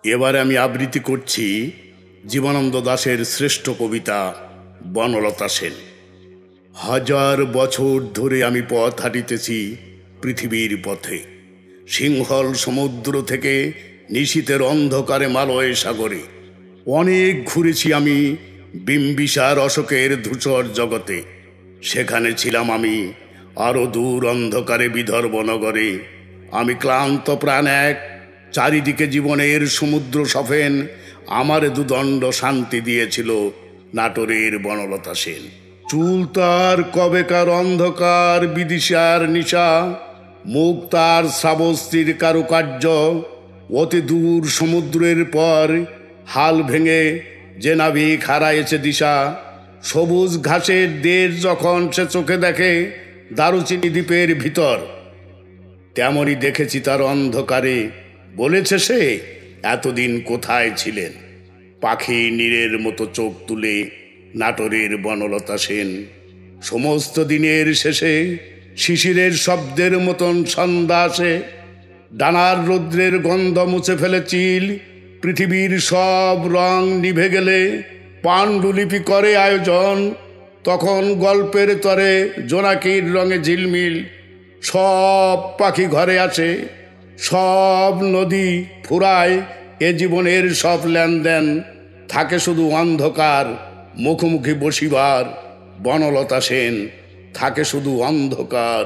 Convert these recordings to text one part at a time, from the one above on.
এবারে আমি আবৃত্তি করছি জীবনানন্দ দাশের শ্রেষ্ঠ কবিতা বনলতা সেন। হাজার বছর ধরে আমি পথ হাঁটিতেছি পৃথিবীর পথে, সিংহল সমুদ্র থেকে নিশীথের অন্ধকারে মালয় সাগরে। অনেক ঘুরেছি আমি বিম্বিসার অশোকের ধূসর জগতে, সেখানে ছিলাম আমি আরো দূর অন্ধকারে বিদর্ভ নগরে। আমি ক্লান্ত প্রাণ এক, চারিদিকে জীবনের সমুদ্র সফেন, আমার দুদণ্ড শান্তি দিয়েছিল নাটোরের বনলতা সেন। চুল তার কবেকার অন্ধকার বিদিশার নিশা, মুখ তার শ্রাবস্তির কারুকার্য। অতি দূর সমুদ্রের পর হাল ভেঙে যে নাবিক হারায়েছে দিশা। সবুজ ঘাসের দেশ যখন সে চোখে দেখে দারুচিনি দ্বীপের ভিতর, তেমনই দেখেছি তার অন্ধকারে। বলেছে সে, এতদিন কোথায় ছিলেন? পাখি নীরের মতো চোখ তুলে নাটোরের বনলতা সেন। সমস্ত দিনের শেষে শিশিরের শব্দের মতন সন্ধ্যা আসে, ডানার রৌদ্রের গন্ধ মুছে ফেলে চিল। পৃথিবীর সব রং নিভে গেলে পাণ্ডুলিপি করে আয়োজন, তখন গল্পের তরে জোনাকির রঙে ঝিলমিল। সব পাখি ঘরে আসে, সব নদী ফুরায়, এ জীবনের সব লেনদেন। থাকে শুধু অন্ধকার মুখোমুখি বসিবার বনলতা সেন। থাকে শুধু অন্ধকার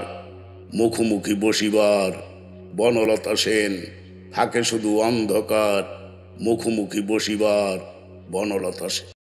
মুখোমুখি বসিবার বনলতা সেন। থাকে শুধু অন্ধকার মুখোমুখি বসিবার বনলতা সেন।